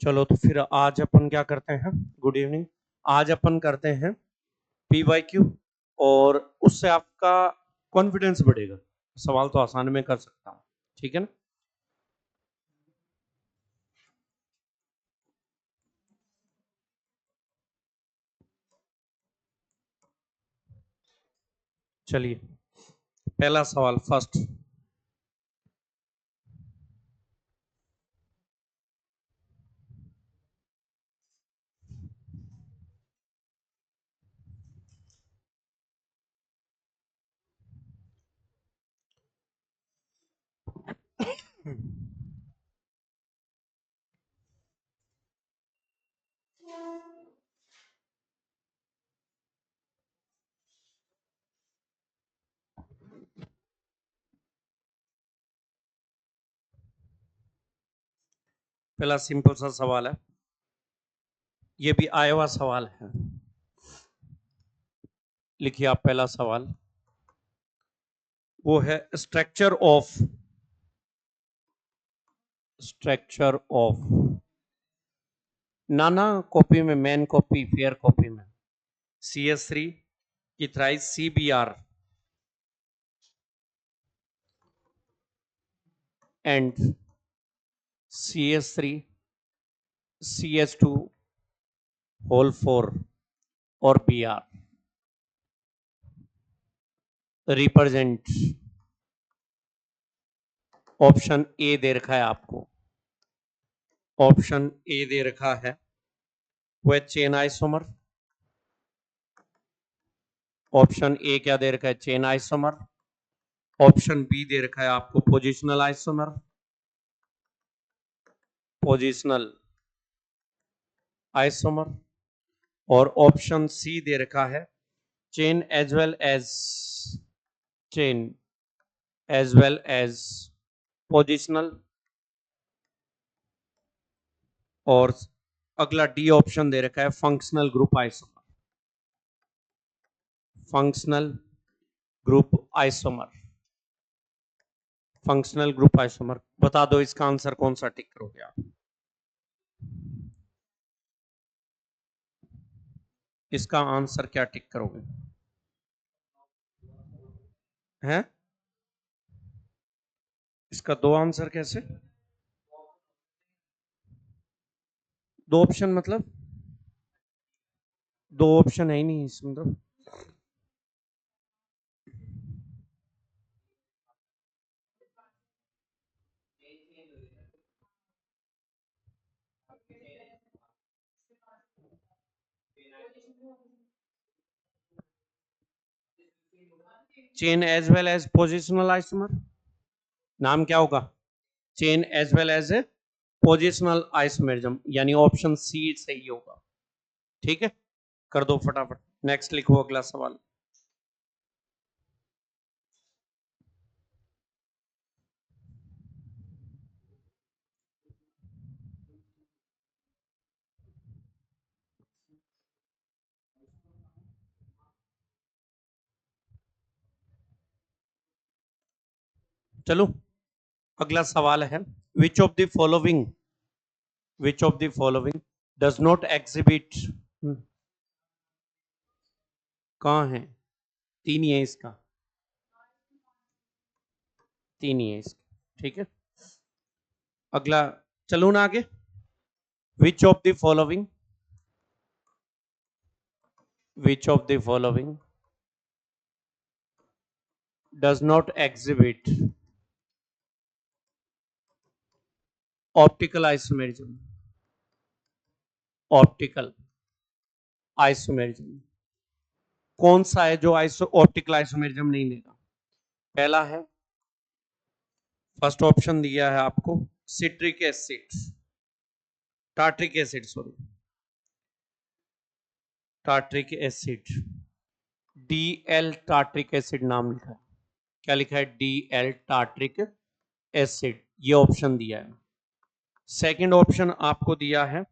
चलो तो फिर आज अपन क्या करते हैं। Good evening. आज अपन करते हैं PYQ और उससे आपका कॉन्फिडेंस बढ़ेगा। सवाल तो आसान में कर सकता हूँ, ठीक है ना। चलिए, पहला सवाल फर्स्ट। पहला सिंपल सा सवाल है, ये भी आया हुआ सवाल है। लिखिए आप पहला सवाल। वो है स्ट्रक्चर ऑफ नाना कॉपी में, मैन कॉपी, फेयर कॉपी में CS3 इथराइज CBr and CS3 CH2 whole 4 और Br रिप्रेजेंट। ऑप्शन ए दे रखा है आपको, ऑप्शन ए दे रखा है वो है चेन आइसोमर। ऑप्शन ए क्या दे रखा है? Chain isomer. ऑप्शन बी दे रखा है आपको पोजिशनल आइसोमर, पोजिशनल आइसोमर। और ऑप्शन सी दे रखा है chain chain as well as positional. और अगला डी ऑप्शन दे रखा है functional group isomer, functional group isomer, functional group isomer. बता दो इसका आंसर कौन सा टिक करोगे आप? इसका आंसर क्या टिक करोगे? हैं? इसका दो आंसर कैसे? दो ऑप्शन मतलब? दो ऑप्शन है ही नहीं इसमें तो। Chain as well as positional isomer, नाम क्या होगा? Chain as well as a positional isomerism, यानी ऑप्शन सी सही होगा। ठीक है, कर दो फटाफट। नेक्स्ट लिखो अगला सवाल। चलो, अगला सवाल है which of the following, which of the following does not exhibit. कहाँ है? तीन ही है इसका, तीन ही है इसका। ठीक है, अगला चलो ना आगे। Which of the following, which of the following does not exhibit optical isomerism, optical isomerism. कौन सा है जो ऑप्टिकल आइसोमेरिज्म नहीं देगा? पहला है, फर्स्ट ऑप्शन दिया है आपको citric acid, tartaric acid, sorry tartaric acid, DL tartaric acid नाम लिखा है। क्या लिखा है? DL टार्ट्रिक एसिड, ये ऑप्शन दिया है। सेकंड ऑप्शन आपको दिया है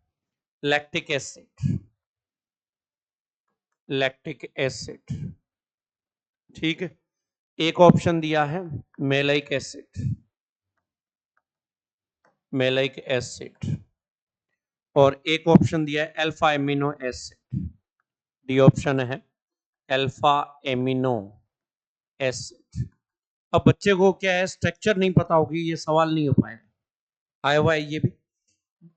लैक्टिक एसिड, लैक्टिक एसिड। ठीक है, एक ऑप्शन दिया है मेलाइक एसिड, मेलाइक एसिड। और एक ऑप्शन दिया है alpha amino acid, D option है अल्फा एमिनो एसिड। अब बच्चे को क्या है, स्ट्रक्चर नहीं पता होगी, ये सवाल नहीं हो पाएगा। आया हुआ है ये भी।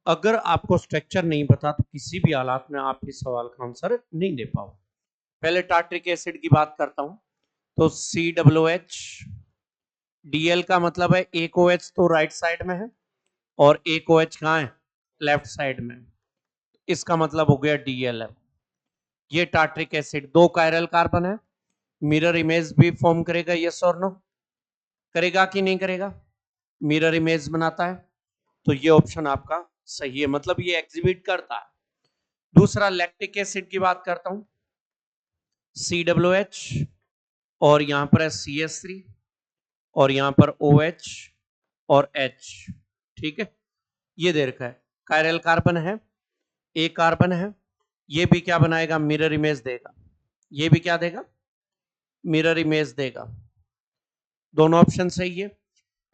अगर आपको स्ट्रक्चर नहीं पता तो किसी भी हालात में आप इस सवाल का आंसर नहीं दे पाओ। पहले टार्ट्रिक एसिड की बात करता हूं, तो COOH, Dl का मतलब है एक OH तो राइट साइड में है और एक OH कहाँ है, लेफ्ट साइड में। इसका मतलब हो गया DL है। ये टार्ट्रिक एसिड, दो कायरल कार्बन है, मिरर इमेज भी फॉर्म करेगा, यस और नो, करेगा कि नहीं करेगा, मिरर इमेज बनाता है, तो ये ऑप्शन आपका सही है, मतलब ये एग्जिबिट करता है। दूसरा लैक्टिक एसिड की बात करता हूं, COOH और यहां पर है CH3 और यहां पर OH और H, ठीक है, ये दे रखा है, कायरल कार्बन है, एक कार्बन है, ये भी क्या बनाएगा, मिरर इमेज देगा, ये भी क्या देगा, मिरर इमेज देगा। दोनों ऑप्शन सही है।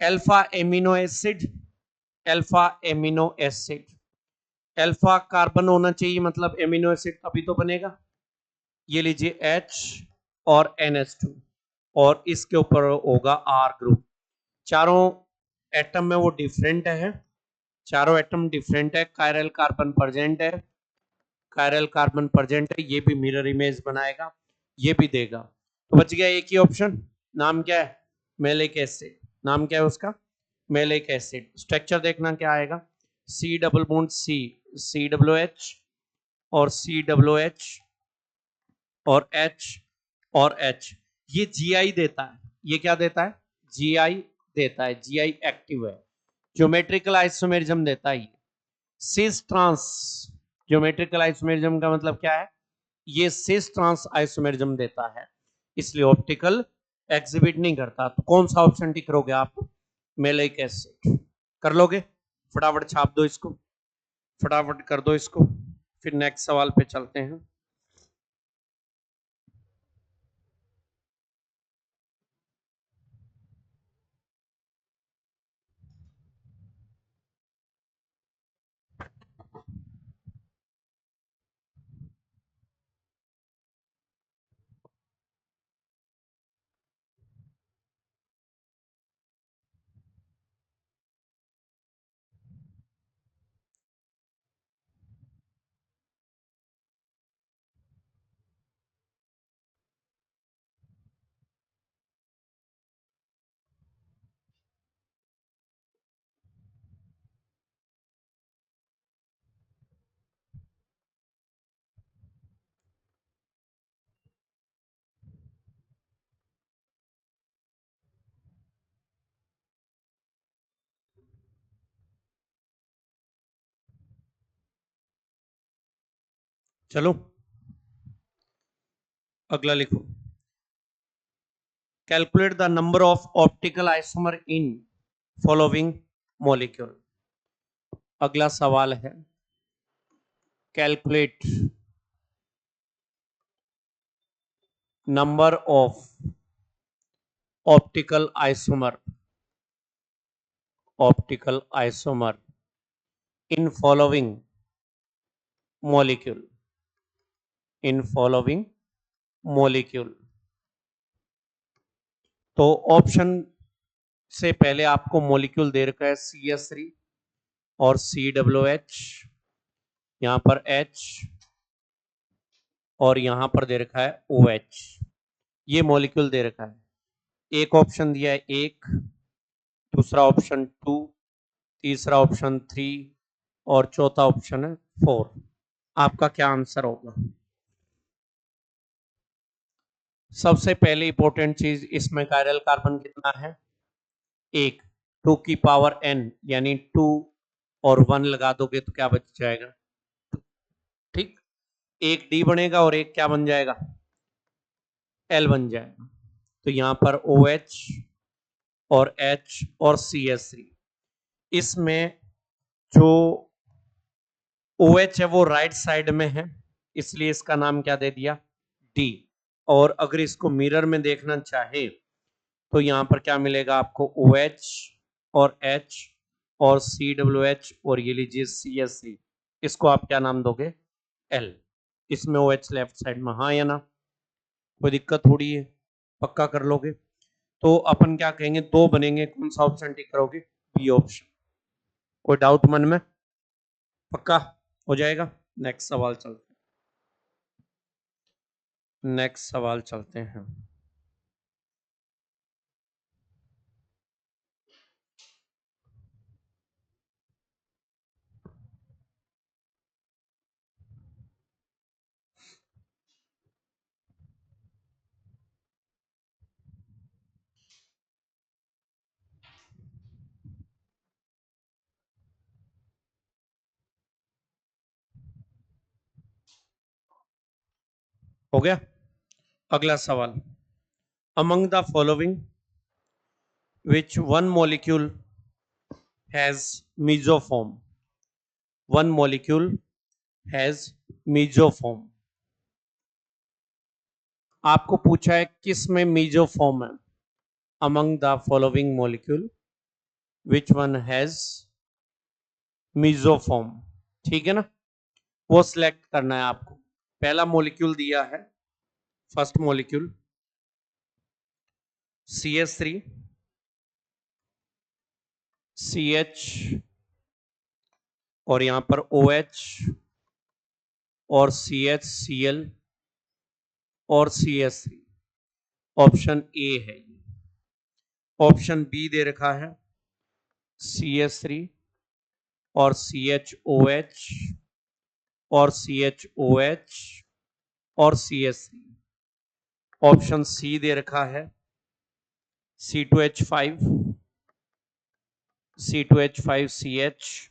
Alpha amino acid, alpha amino acid, alpha carbon होना चाहिए, मतलब एमिनो एसिड तभी तो बनेगा। ये लीजिए H और NH2 और इसके ऊपर होगा R ग्रुप। चारों एटम में वो डिफरेंट है, चारों एटम डिफरेंट है, कायरल कार्बन प्रेजेंट है, कायरल कार्बन प्रेजेंट है, ये भी मिरर इमेज बनाएगा, ये भी देगा। तो बच गया एक ही ऑप्शन, नाम क्या है, मैलिक एसिड, नाम क्या है उसका, मैलिक एसिड। स्ट्रक्चर देखना क्या आएगा, C double bond C, COOH और COOH और H और H, ये GI देता है, ये क्या देता है, GI देता है, GI एक्टिव है, ज्योमेट्रिकल आइसोमेरिज्म देता है। सिस ट्रांस, ज्योमेट्रिकल आइसोमेरिज्म का मतलब क्या है, ये सिस ट्रांस आइसोमेरिज्म देता है, इसलिए ऑप्टिकल एग्जिबिट नहीं करता। तो कौन सा ऑप्शन टिक करोगे आप, मैलिक एसिड कर लोगे, फटाफट छाप दो इसको, फटाफट कर दो इसको, फिर नेक्स्ट सवाल पे चलते हैं। चलो अगला लिखो, calculate the number of optical isomer in following molecule. अगला सवाल है, calculate number of optical isomer, optical isomer in following molecule, in following molecule. तो ऑप्शन से पहले आपको मॉलिक्यूल दे रखा है CH3 और COOH, यहां पर H और यहां पर दे रखा है OH, ये मॉलिक्यूल दे रखा है। एक ऑप्शन दिया है एक, दूसरा ऑप्शन 2, तीसरा ऑप्शन 3 और चौथा ऑप्शन है 4। आपका क्या आंसर होगा। सबसे पहले इंपॉर्टेंट चीज, इसमें कायरल कार्बन कितना है, एक, 2 की पावर n, यानी 2 और 1 लगा दोगे तो क्या बच जाएगा, ठीक, एक D बनेगा और एक क्या बन जाएगा, L बन जाएगा। तो यहां पर OH और H और CH3, इसमें जो OH है वो राइट साइड में है, इसलिए इसका नाम क्या दे दिया, D। और अगर इसको मिरर में देखना चाहे तो यहां पर क्या मिलेगा आपको, OH और H और COOH और ये लीजिए CH3, इसको आप क्या नाम दोगे, L। इसमें OH लेफ्ट साइड में, हाँ या ना, कोई दिक्कत थोड़ी है, पक्का कर लोगे। तो अपन क्या कहेंगे, दो बनेंगे, कौन सा ऑप्शन टिक करोगे, बी ऑप्शन। कोई डाउट मन में, पक्का हो जाएगा। नेक्स्ट सवाल चलते हैं, नेक्स्ट सवाल चलते हैं। हो गया, अगला सवाल। Among the following which one molecule has mesoform, one molecule has mesoform. आपको पूछा है किस में मीजोफॉर्म है, among the following molecule which one has mesoform, ठीक है ना, वो सिलेक्ट करना है आपको। पहला मॉलिक्यूल दिया है, फर्स्ट मॉलिक्यूल CH3 CH और यहां पर OH और CH Cl और CH3, ऑप्शन ए है। ऑप्शन बी दे रखा है CH3 और CHOH और CHOH और CH3। ऑप्शन सी दे रखा है C2H5 C2H5 CH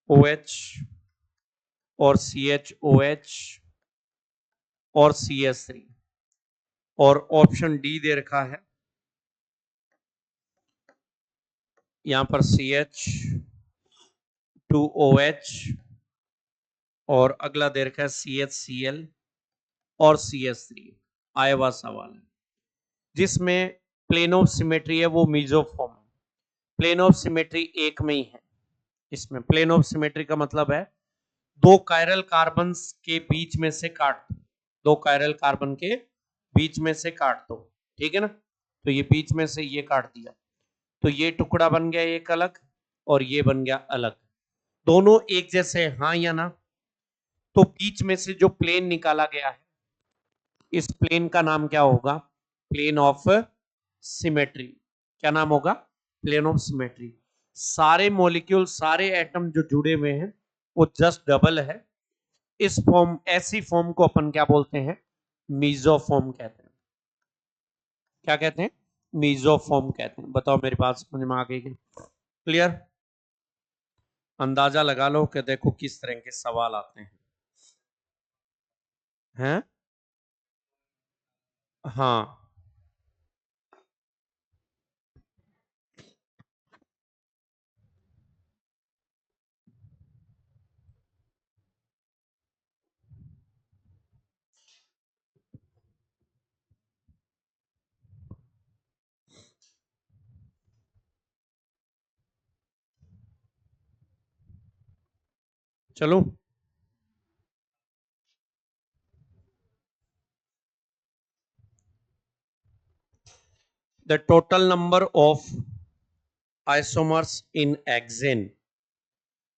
OH और CHOH और CH3। और ऑप्शन डी दे रखा है यहां पर CH2OH और अगला दे रखा है CHCl और CH3। आया हुआ सवाल है जिसमें प्लेन ऑफ सिमेट्री है वो मीजोफॉर्म है। प्लेन ऑफ सिमेट्री एक में ही है। इसमें प्लेन ऑफ सिमेट्री का मतलब है दो कायरल कार्बन के बीच में से काट दो, दो कायरल कार्बन के बीच में से काट दो, ठीक है ना। तो ये बीच में से ये काट दिया, तो ये टुकड़ा बन गया एक अलग और ये बन गया अलग, दोनों एक जैसे, हाँ या ना। तो बीच में से जो प्लेन निकाला गया है, इस प्लेन का नाम क्या होगा, प्लेन ऑफ सिमेट्री। क्या नाम होगा, प्लेन ऑफ सिमेट्री। सारे मॉलिक्यूल, सारे एटम जो जुड़े हुए हैं वो जस्ट डबल है। इस फॉर्म, ऐसी फॉर्म को अपन क्या बोलते हैं, मीजोफॉर्म कहते हैं। क्या कहते हैं, मीजोफॉर्म कहते हैं। बताओ मेरी बात समझ में आ गई क्या, क्लियर। अंदाजा लगा लो कि देखो किस तरह के सवाल आते हैं, हैं। हाँ, चलो। The total number of isomers in hexane,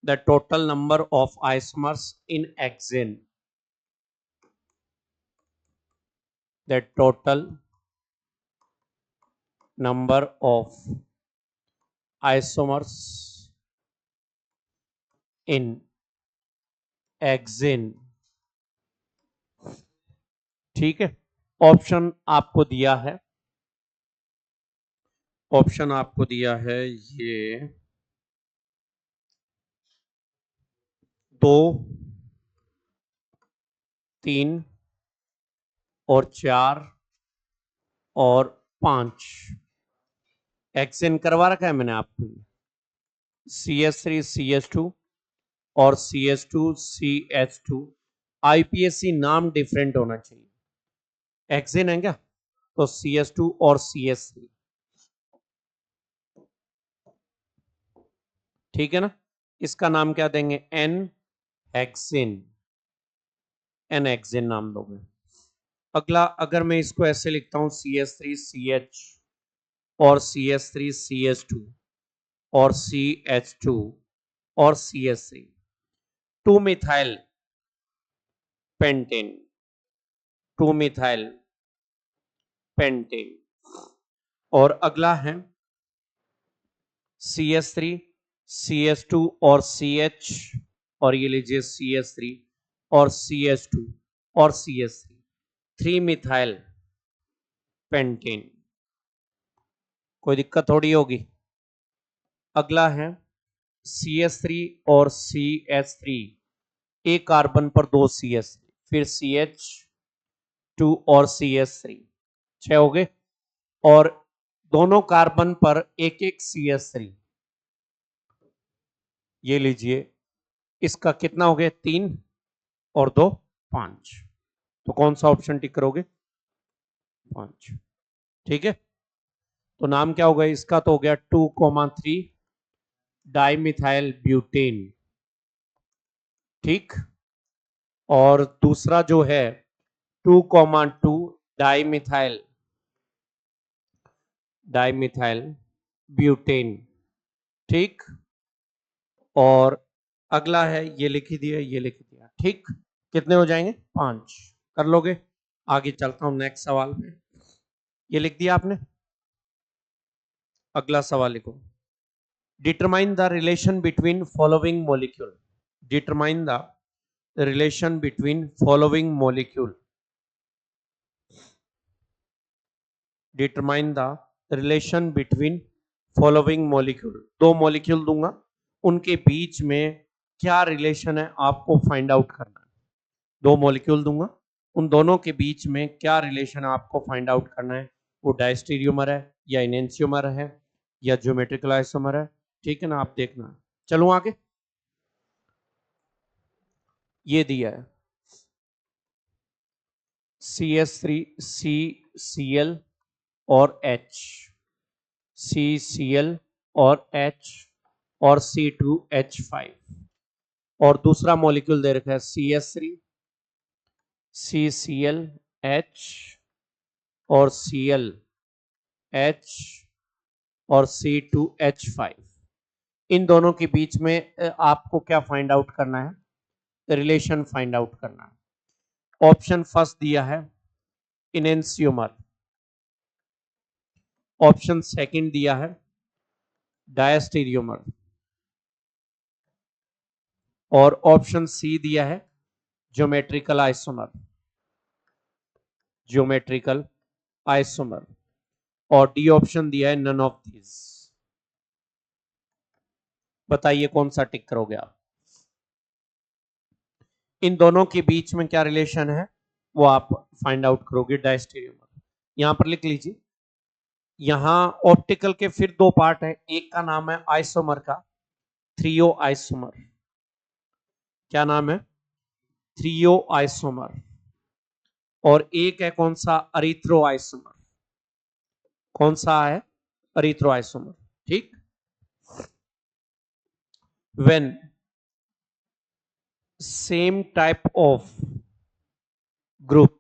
the total number of isomers in hexane, the total number of isomers in hexane, ठीक है। ऑप्शन आपको दिया है, ऑप्शन आपको दिया है ये 2 3 और 4 और 5। हेक्सेन करवा रखा है मैंने आपको, CH3 CH2 और CH2 CH2। IPSC नाम डिफरेंट होना चाहिए, हेक्सेन है क्या, तो CH2 और CH3, ठीक है ना। इसका नाम क्या देंगे, N हेक्सेन, एन हेक्सेन नाम दोगे। अगला, अगर मैं इसको ऐसे लिखता हूं CH3CH और CH3CH2 और CH2 और CH3, 2 methyl pentane, 2 methyl pentane. और अगला है CH3 CH2 और CH, और ये लीजिए CH3 और CH2 और CH3, 3 मिथाइल पेंटेन। कोई दिक्कत थोड़ी होगी। अगला है CH3 और CH3, एक कार्बन पर 2 CH3, फिर CH2 और CH3, 6 हो गए। और दोनों कार्बन पर एक एक CH3, ये लीजिए, इसका कितना हो गया, 3 और 2 5। तो कौन सा ऑप्शन टिक करोगे, 5। ठीक है, तो नाम क्या होगा इसका, तो हो गया 2,3 डाइमिथाइल ब्यूटेन। ठीक, और दूसरा जो है 2,2 डाइमिथाइल डाइमिथाइल ब्यूटेन। ठीक, और अगला है, ये लिख ही दिया, ये लिख दिया। ठीक, कितने हो जाएंगे, 5। कर लोगे। आगे चलता हूं नेक्स्ट सवाल में। ये लिख दिया आपने। अगला सवाल लिखो, determine the relation between following molecule. Determine the relation between following molecule. Determine the relation between following molecule. 2 molecule दूंगा, उनके बीच में क्या रिलेशन है आपको फाइंड आउट करना है। 2 मॉलिक्यूल दूंगा, उन दोनों के बीच में क्या रिलेशन है आपको फाइंड आउट करना है। वो डायस्टीरियोमर है या इनेंशियोमर है या ज्योमेट्रिकल आइसोमर है। ठीक है ना, आप देखना। चलो आगे, ये दिया है CH3 CCl और H, CCl और H और C2H5। और दूसरा मॉलिक्यूल दे रखा है CH3 CCl H और Cl H और C2H5। इन दोनों के बीच में आपको क्या फाइंड आउट करना है, रिलेशन फाइंड आउट करना है। ऑप्शन फर्स्ट दिया है इनेंशियोमर, ऑप्शन सेकंड दिया है डायस्टीरियोमर, और ऑप्शन सी दिया है ज्योमेट्रिकल आइसोमर। Geometrical isomer. और डी ऑप्शन दिया है नन ऑफ दीज। बताइए कौन सा टिक करोगे आप। इन दोनों के बीच में क्या रिलेशन है वो आप फाइंड आउट करोगे, डायस्टीरियोमर। यहां पर लिख लीजिए। यहां ऑप्टिकल के फिर 2 पार्ट है, एक का नाम है आइसोमर का, थ्रियो आइसोमर। क्या नाम है, थ्रियो आइसोमर। और एक है कौन सा, अरिथ्रो आइसोमर। कौन सा है, अरिथ्रो आइसोमर। ठीक, when same type of group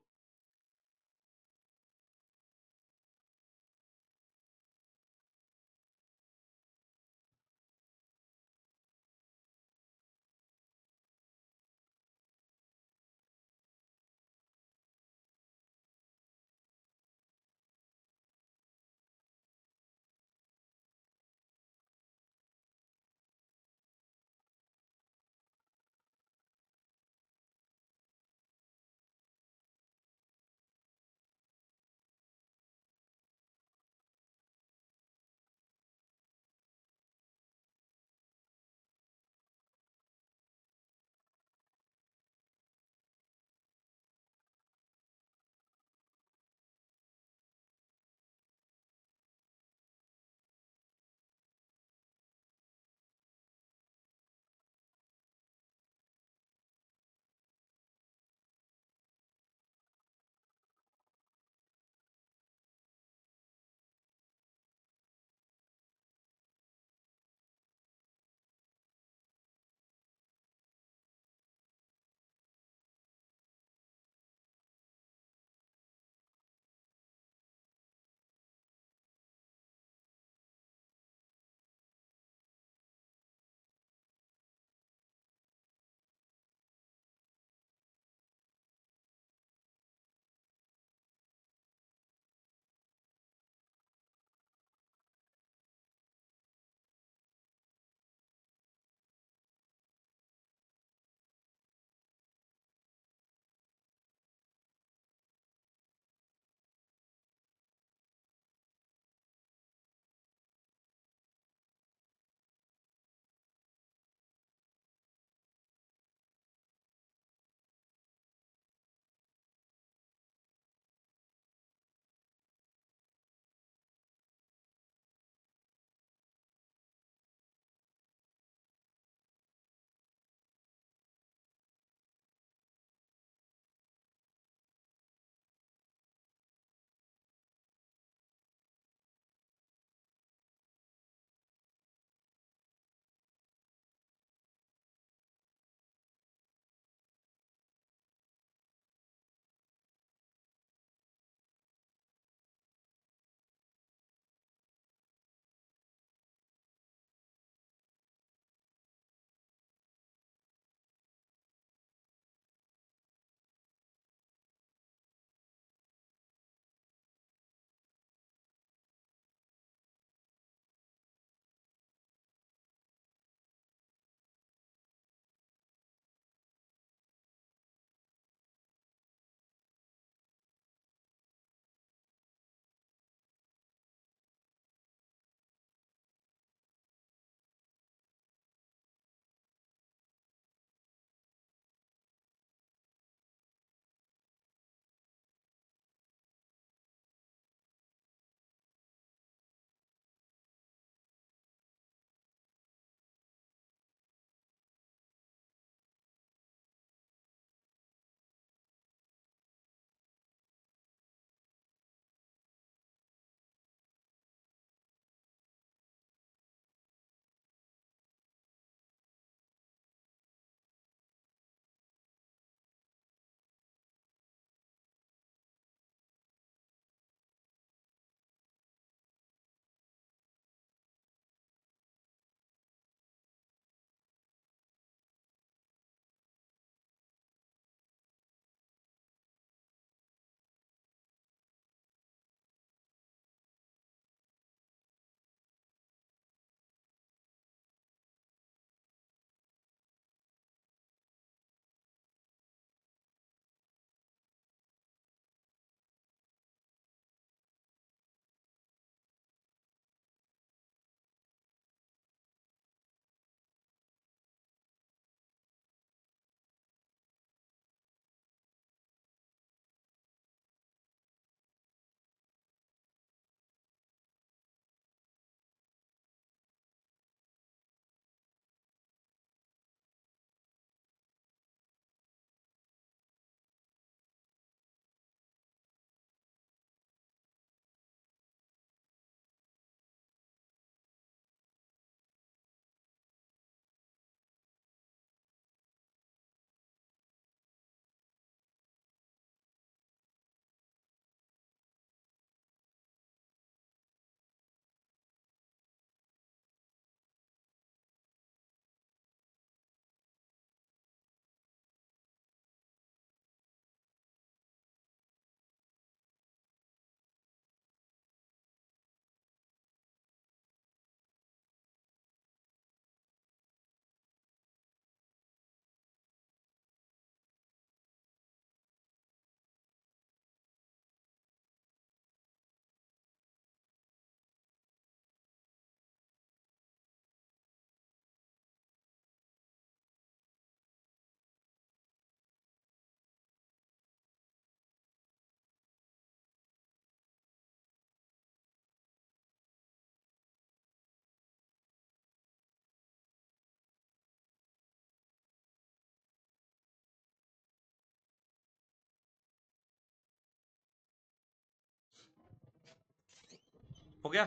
हो गया?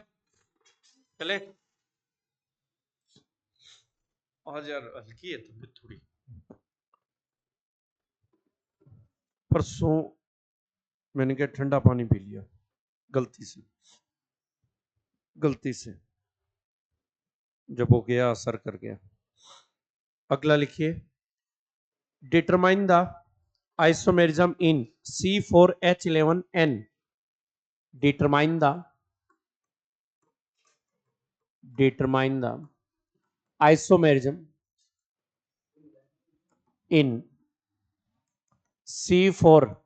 चले, आज यार हल्की है तबीयत थोड़ी, परसों मैंने क्या ठंडा पानी पी लिया गलती से, गलती से, जब वो गया असर कर गया। अगला लिखिए, determine the isomerism in C4H11N. Determine the isomerism in C4H.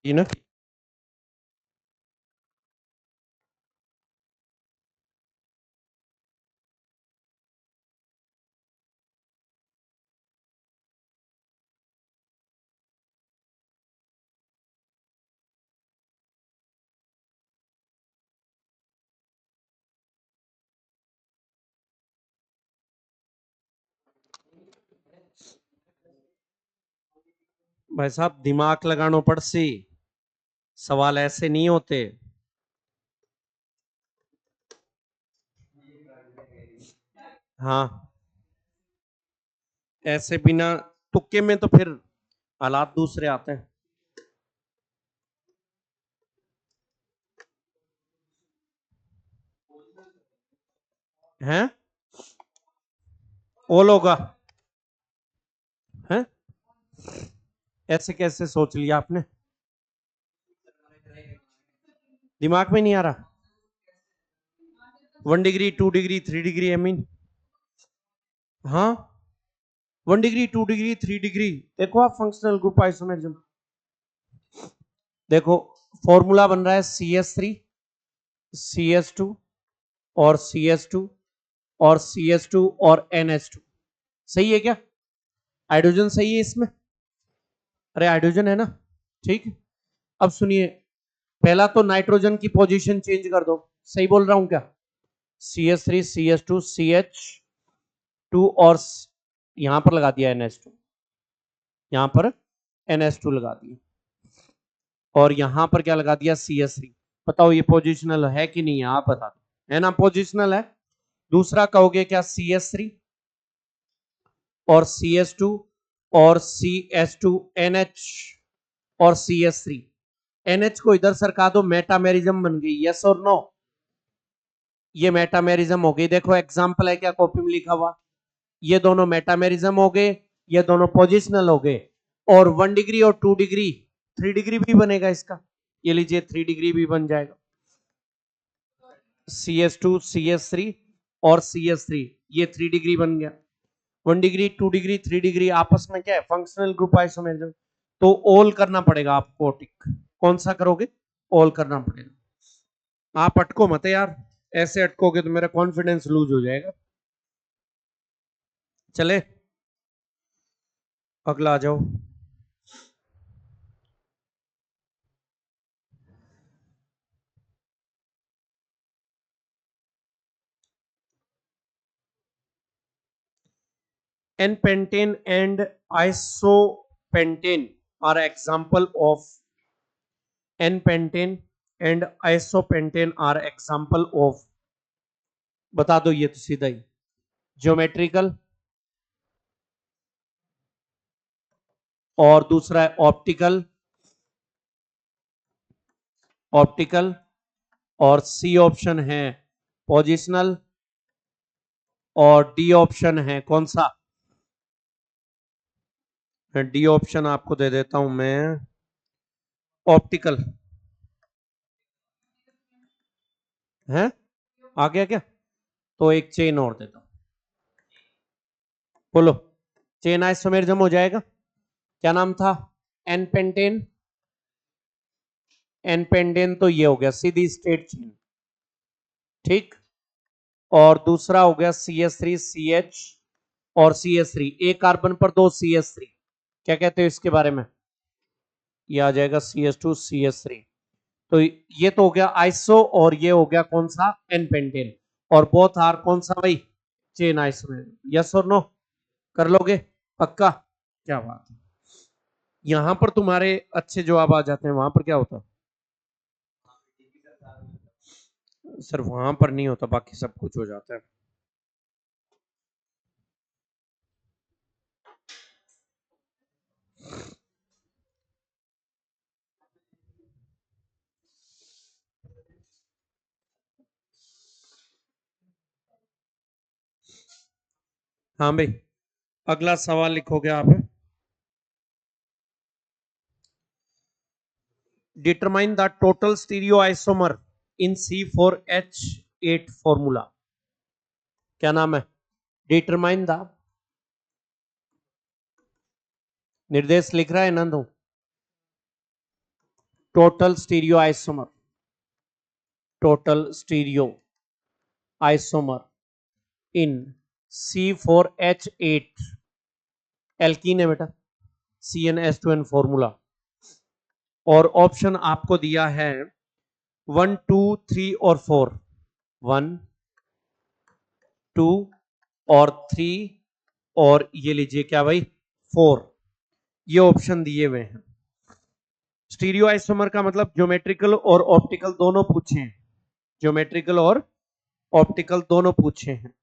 ये ना, भाई साहब दिमाग लगानो पड़ सी, सवाल ऐसे नहीं होते। हाँ, ऐसे बिना तुक्के में तो फिर हालात दूसरे आते हैं। हैं? ओल होगा? हैं? ऐसे कैसे सोच लिया आपने? दिमाग में नहीं आ रहा? 1 degree, 2 degree, 3 degree, I mean. हाँ, 1 डिग्री, 2 डिग्री, 3 डिग्री। देखो आप फंक्शनल ग्रुप आइसोमेरिज्म, देखो फॉर्मूला बन रहा है CS3, CS2 और CS2 और CS2 और NH2। सही है क्या? हाइड्रोजन सही है इसमें? अरे हाइड्रोजन है ना? ठीक। अब सुनिए, पहला तो नाइट्रोजन की पोजीशन चेंज कर दो। सही बोल रहा हूं क्या? CS3, CS2, CH2 और यहां पर लगा दिया NH2, यहां पर NH2 लगा दिया, और यहां पर क्या लगा दिया? CS3। बताओ ये पोजिशनल है कि नहीं है? आप बता दो। है ना पोजिशनल है। दूसरा कहोगे क्या? CS3 और CS2 और CH2NH और CS3। NH को इधर सरका दो, मेटामेरिज्म बन गई। यस और नो? ये मेटामेरिज्म हो गई। देखो एग्जांपल है क्या कॉपी में लिखा हुआ? ये दोनों मेटामेरिज्म हो गए, ये दोनों पोजिशनल हो गए। और 1 डिग्री और 2 डिग्री, 3 डिग्री भी बनेगा इसका। ये लीजिए 3 डिग्री भी बन जाएगा। CS2, CS3 और CS3, ये 3 डिग्री बन गया। 1 डिग्री, 2 डिग्री, 3 डिग्री आपस में क्या है? Functional group isomerism. तो ऑल करना पड़ेगा आपको टिक। कौन सा करोगे? ऑल करना पड़ेगा। आप अटको मत यार, ऐसे अटकोगे तो मेरा कॉन्फिडेंस लूज हो जाएगा। चले, अगला आ जाओ। N-pentane and isopentane are example of N-pentane and isopentane are example of, बता दो ये तो सीधा ही, ज्योमेट्रिकल और दूसरा है ऑप्टिकल, ऑप्टिकल और सी ऑप्शन है पोजिशनल और डी ऑप्शन है कौन सा, डी ऑप्शन आपको दे देता हूं मैं, ऑप्टिकल है। आ गया क्या? तो एक चेन और देता हूं, बोलो चेन आइसोमेरिज्म हो जाएगा। क्या नाम था? एन पेंटेन, एन पेंटेन तो ये हो गया सीधी स्ट्रेट चेन, ठीक। और दूसरा हो गया C S three C H और सी एस थ्री, एक कार्बन पर दो सी एस थ्री, क्या कहते हो इसके बारे में? ये आ जाएगा C S two C S three. तो ये तो हो गया आइसो और ये हो गया कौन सा, एन पेंटेन। और बोथ आर कौन सा भाई, चेन आइसो। यस और नो कर लोगे पक्का? क्या बात है, यहां पर तुम्हारे अच्छे जवाब आ जाते हैं, वहां पर क्या होता? सिर्फ वहां पर नहीं होता, बाकी सब कुछ हो जाता है। हाँ भाई, अगला सवाल लिखोगे आप, determine the total stereoisomer in C4H8 formula. क्या नाम है? डिटरमाइन द, निर्देश लिख रहा है Nandu, total stereo isomer, total stereo isomer in C4H8, alkene है बेटा, CnH2n फॉर्मूला। और ऑप्शन आपको दिया है 1 2 3 और 4, 1 2 और 3 और ये लीजिए क्या भाई 4, ये ऑप्शन दिए हुए हैं। स्टीरियो आइसोमर का मतलब ज्योमेट्रिकल और ऑप्टिकल दोनों पूछे हैं, ज्योमेट्रिकल और ऑप्टिकल दोनों पूछे हैं।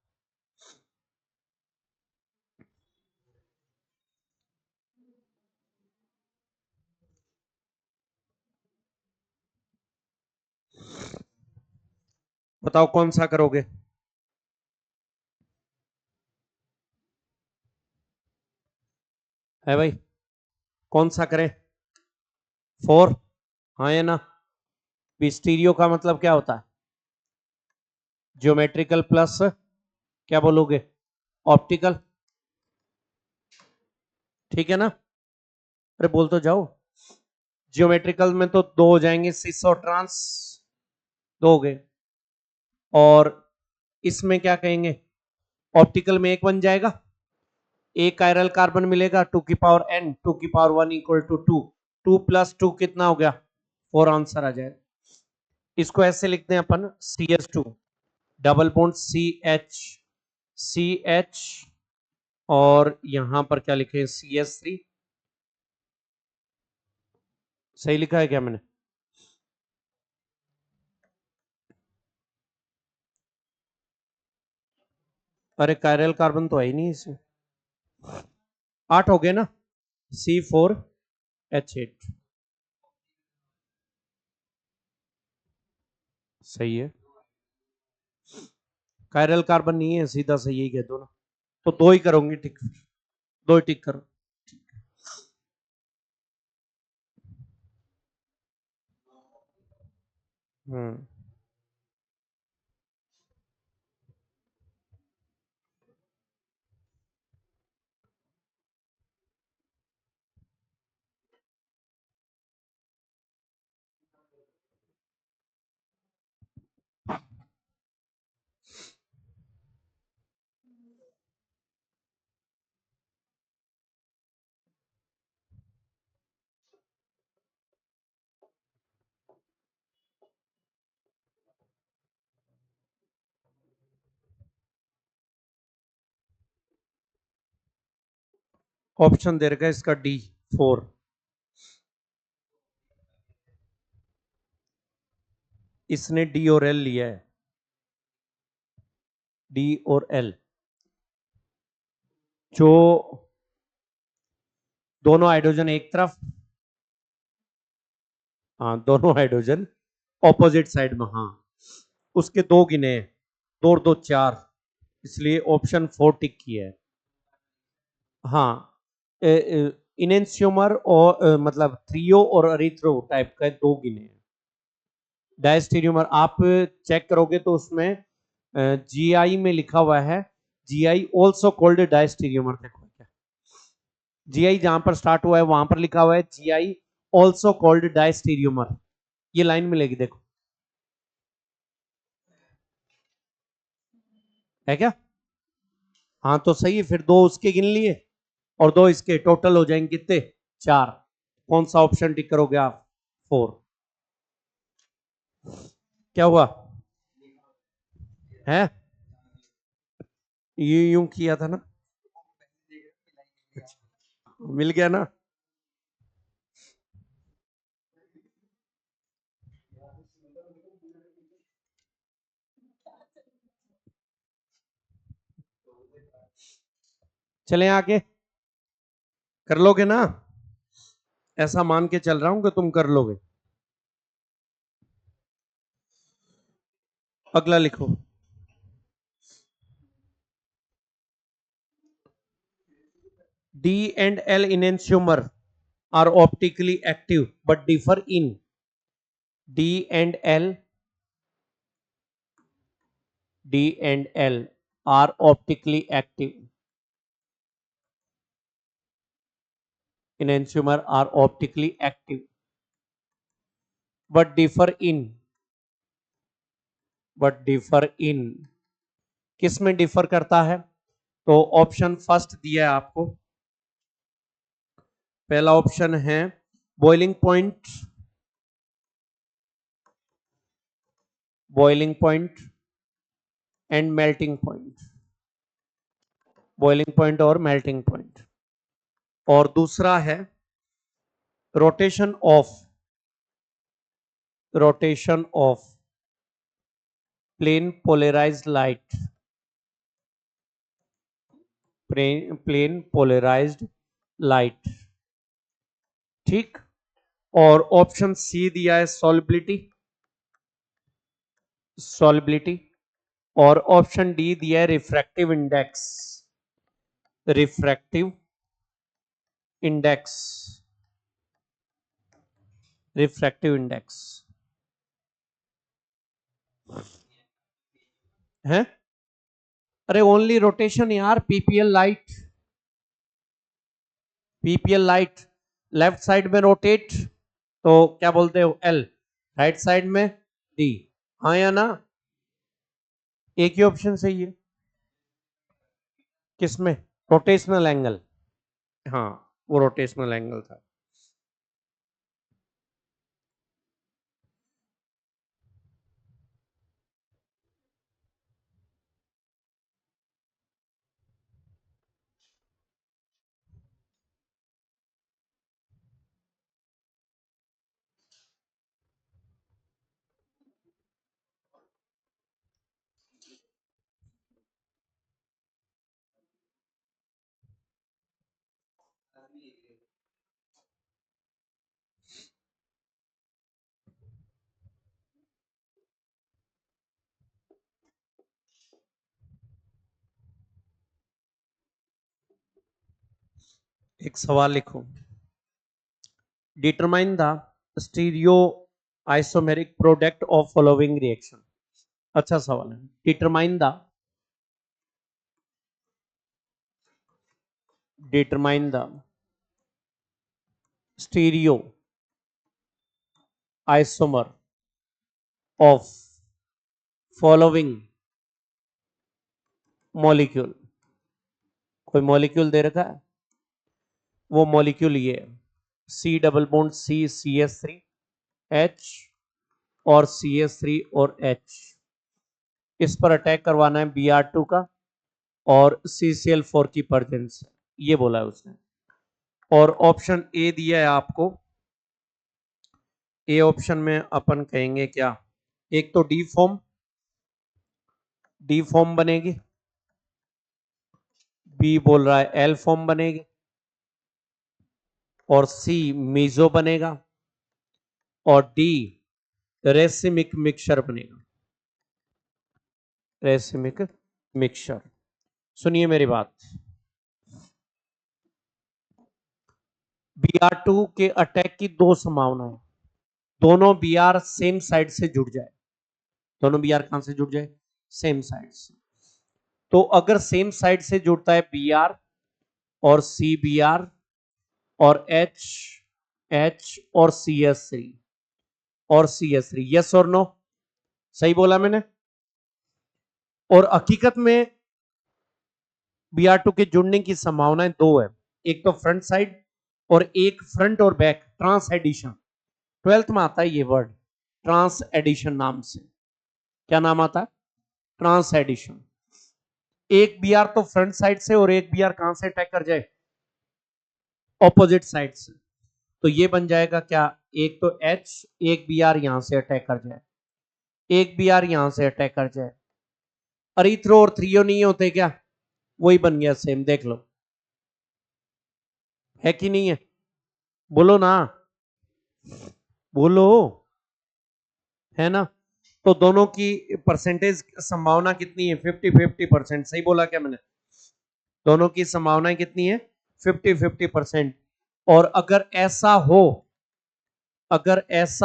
बताओ कौन सा करोगे? है भाई, कौन सा करें? 4, हाँ या ना? स्टीरियो का मतलब क्या होता है? ज्योमेट्रिकल प्लस क्या बोलोगे, ऑप्टिकल, ठीक है ना? अरे बोल तो जाओ। ज्योमेट्रिकल में तो दो हो जाएंगे, सिस और ट्रांस, दो हो गए। और इसमें क्या कहेंगे, ऑप्टिकल में एक बन जाएगा, एक कायरल कार्बन मिलेगा 2 की पावर n, 2 की पावर 1 इक्वल टू 2, 2 + 2 कितना हो गया 4, आंसर आ जाएगा। इसको ऐसे लिखते हैं अपन CH2 double bond CH, CH और यहां पर क्या लिखे CH3, सही लिखा है क्या मैंने? अरे कायरल कार्बन तो है ही नहीं इसमें, 8 हो गए ना, C4H8, सही है। कायरल कार्बन नहीं है, सीधा सही ही कह दो ना, तो दो ही करोगे टिक, दो ही टिक करो। हम्म, ऑप्शन दे रखा है इसका डी 4। इसने डी और एल लिया है, डी और एल, जो दोनों हाइड्रोजन एक तरफ, हाँ दोनों हाइड्रोजन ऑपोजिट साइड में, हाँ उसके दो गिने हैं, दो और दो चार, इसलिए ऑप्शन 4 टिक किया है। हाँ इनेंशियोमर और मतलब थ्रियो और अरिथ्रो टाइप का दो गिने हैं। डायस्टेरियोमर आप चेक करोगे तो उसमें जीआई में लिखा हुआ है, जीआई ऑल्सो कॉल्ड डायस्टेरियोमर। देखो क्या, जीआई जहां पर स्टार्ट हुआ है वहां पर लिखा हुआ है जीआई ऑल्सो कॉल्ड डायस्टेरियोमर, ये लाइन मिलेगी देखो, है क्या? हाँ तो सही है, फिर दो उसके गिन लिए और दो इसके, टोटल हो जाएंगे कितने, 4। कौन सा ऑप्शन टिक करोगे आप? 4। क्या हुआ है? ये यूं किया था ना, मिल गया ना। चलें आगे, कर लोगे ना? ऐसा मान के चल रहा हूं कि तुम कर लोगे। अगला लिखो, D and L enantiomer are optically active but differ in D and L. D and L are optically active. Enantiomer are optically active but differ in, किस में डिफर करता है? तो ऑप्शन फर्स्ट दिया है आपको, पहला ऑप्शन है boiling point, and melting point, boiling point और मेल्टिंग पॉइंट। और दूसरा है rotation of plane polarized light, plane polarized light, ठीक। और ऑप्शन सी दिया है सॉलिबिलिटी, और ऑप्शन डी दिया है रिफ्रैक्टिव इंडेक्स, रिफ्रैक्टिव इंडेक्स है। अरे ओनली रोटेशन यार, पीपीएल लाइट लेफ्ट साइड में रोटेट तो क्या बोलते हो, एल, राइट साइड में डी, हाँ या ना? एक ही ऑप्शन सही है, किसमें? रोटेशनल एंगल, हाँ वो रोटेशनल एंगल था। एक सवाल लिखो, determine the stereo isomeric product of following reaction. अच्छा सवाल है, determine the stereo isomer of following molecule. कोई मॉलिक्यूल दे रखा है, वो मॉलिक्यूल ये C double bond C H और सी और एच, इस पर अटैक करवाना है Br2 का और CCl4 की प्रेजेंस, ये बोला है उसने। और ऑप्शन ए दिया है आपको, ए ऑप्शन में अपन कहेंगे क्या, एक तो डी फॉर्म बनेगी, बी बोल रहा है एल फॉर्म बनेगी, और सी मीजो बनेगा, और डी रेसिमिक मिक्सचर बनेगा, रेसिमिक मिक्सचर। सुनिए मेरी बात, Br2 के अटैक की दो संभावनाएं, दोनों Br सेम साइड से जुड़ जाए, दोनों Br कहां से जुड़ जाए, सेम साइड से। तो अगर सेम साइड से जुड़ता है Br और CBr और H और CS3 और CS3, यस और नो, सही बोला मैंने। और हकीकत में Br2 के जुड़ने की संभावनाएं दो है, एक तो फ्रंट साइड और एक फ्रंट और बैक ट्रांस एडिशन। 12th में आता है ये वर्ड ट्रांस एडिशन नाम से। क्या नाम आता है, ट्रांस एडिशन। एक Br तो फ्रंट साइड से और एक Br कहां से अटैक कर जाए, ऑपोजिट साइड से। तो ये बन जाएगा क्या, एक तो H, एक Br यहां से अटैक कर जाए, एक Br यहां से अटैक कर जाए। अरिथ्रो और थ्रियो नहीं होते क्या, वही बन गया सेम, देख लो है कि नहीं है, बोलो ना, बोलो, है ना। तो दोनों की परसेंटेज संभावना कितनी है, 50-50%, सही बोला क्या मैंने, दोनों की संभावनाएं कितनी है, 50-50%। और अगर ऐसा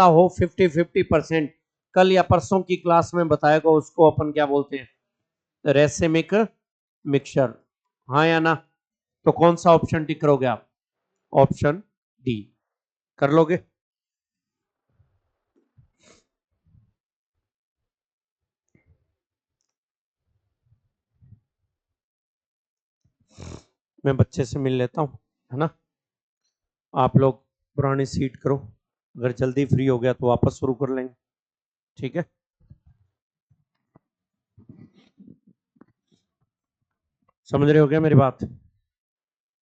हो 50-50%, कल या परसों की क्लास में बताएगा, उसको अपन क्या बोलते हैं, रेसिमिक मिक्सचर, हाँ या ना। तो कौन सा ऑप्शन टिक करोगे आप, ऑप्शन डी कर लोगे। मैं बच्चे से मिल लेता हूं, है ना, आप लोग पुरानी सीट करो, अगर जल्दी फ्री हो गया तो वापस शुरू कर लेंगे, ठीक है। समझ रहे हो क्या मेरी बात,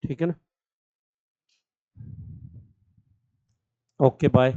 ठीक है ना, ओके बाय।